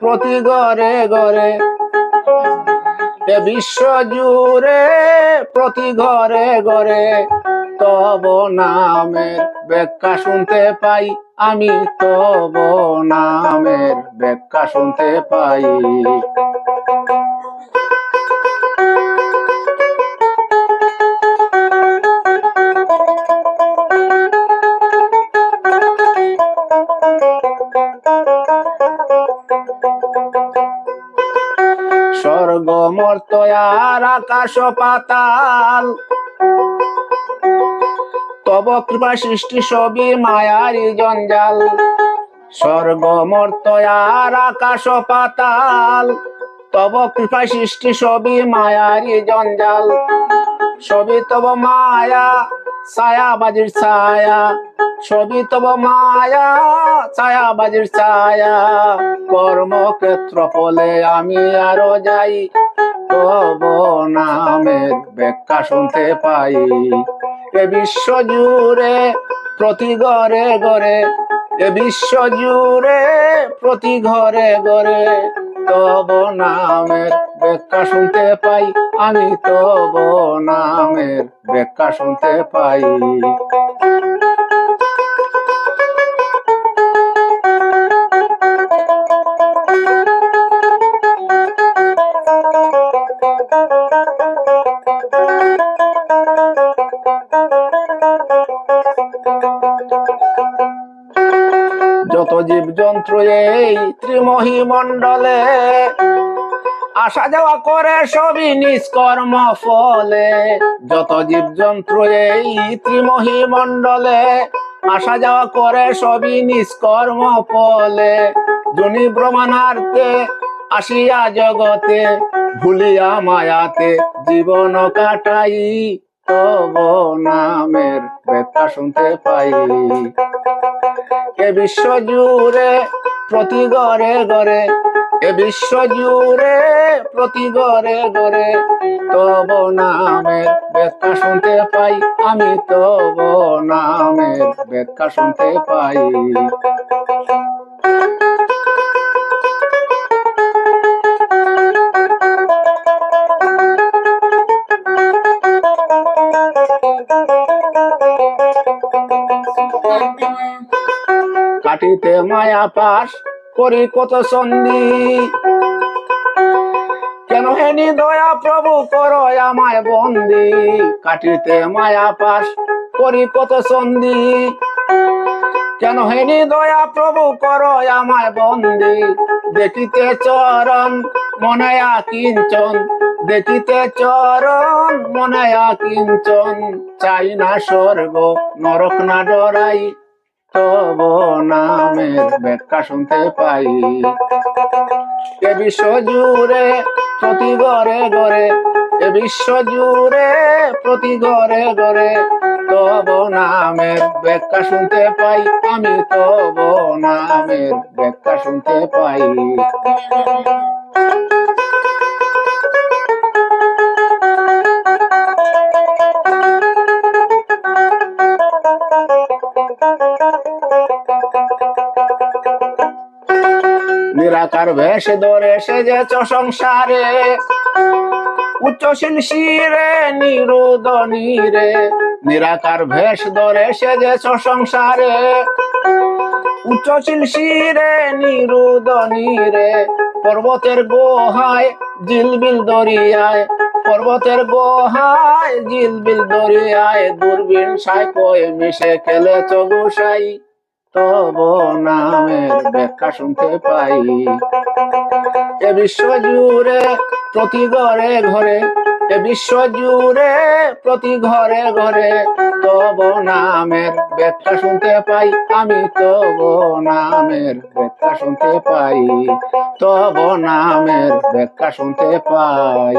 প্রতি ঘরে ঘরে, এ বিশ্ব জুড়ে প্রতি ঘরে ঘরে তব নামের ব্যাখ্যা শুনতে পাই, আমি তব নামের ব্যাখ্যা শুনতে পাই। স্বর্গ মর্ত্য আর আকাশ পাতাল, তব কৃপা সৃষ্টি সবই মায়ারি জঞ্জাল। স্বর্গ মর্ত্য আর আকাশ পাতাল, তব কৃপা সৃষ্টি সবই মায়ারি জঞ্জাল। সবই তব মায়া ছায়াবাজির ছায়া, সবই তব মায়া ছায়াবাজির ছায়া। কর্মক্ষেত্র ফলে আমি আরো যাই, তব নামের ব্যাখ্যা শুনতে পাই। এ বিশ্ব জুড়ে প্রতি ঘরে ঘরে, এ বিশ্ব জুড়ে প্রতি ঘরে ঘরে তব নামের ব্যাখ্যা শুনতে পাই, আমি তব নামের ব্যাখ্যা শুনতে পাই। যত জীব জন্তু এই ত্রিমহী মণ্ডলে, আসা যাওয়া করে সবই নিষ্কর্ম ফলে। যত জীব জন্তু এই ত্রিমহী মণ্ডলে, আসা যাওয়া করে সবই নিষ্কর্ম ফলে। জনি ব্রহ্মাণ্ডে আসিয়া জগতে, ভুলিয়া মায়াতে জীবন কাটাই, তব নামের ব্যাখ্যা শুনতে পাই। এ বিশ্ব জুড়ে প্রতি ঘরে ঘরে, এ বিশ্ব জুড়ে প্রতি ঘরে ঘরে তব নামের ব্যাখ্যা শুনতে পাই, আমি তব নামের ব্যাখ্যা শুনতে পাই। কাটিতে মায়া পাশ করি কত সন্ধি, কেন হেনি দয়া প্রভু করো আমায় বন্দি। কাটিতে মায়া পাশ করি কত সন্ধি, কেন হেনি দয়া প্রভু করো আমায় বন্দি। দেখিতে চরণ মনে আকিঞ্চন, দেখিতে চরণ মনে আকিঞ্চন। চাই না স্বর্গ নরক না ডরাই, তব নামের ব্যাখ্যা শুনতে পাই। এ বিশ্ব জুড়ে প্রতি ঘরে ঘরে, এ বিশ্ব জুড়ে প্রতি ঘরে ঘরে তব নামের ব্যাখ্যা শুনতে পাই, আমি তব নামের ব্যাখ্যা শুনতে পাই। নিরাকার বেশ ধরে সেজেছ সংসারে, উচ্চশীল শিরে নিরুদনী রে। নিরাকার বেশ ধরে সেজেছ সংসারে, উচ্চশীল শিরে নিরুদনী রে। পর্বতের গোহায় জিলবিল দরিয়ায়, পর্বতের গোহায় জিলবিল দরিয়ায় দূরবীন সাইকোয় মিশে খেলেছ গোসাই, তব নামের ব্যাখ্যা শুনতে পাই। এ বিশ্ব জুড়ে প্রতি ঘরে ঘরে, এ বিশ্ব জুড়ে প্রতি ঘরে ঘরে তব নামের ব্যাখ্যা শুনতে পাই, আমি তব নামের ব্যাখ্যা শুনতে পাই, তব নামের ব্যাখ্যা শুনতে পাই।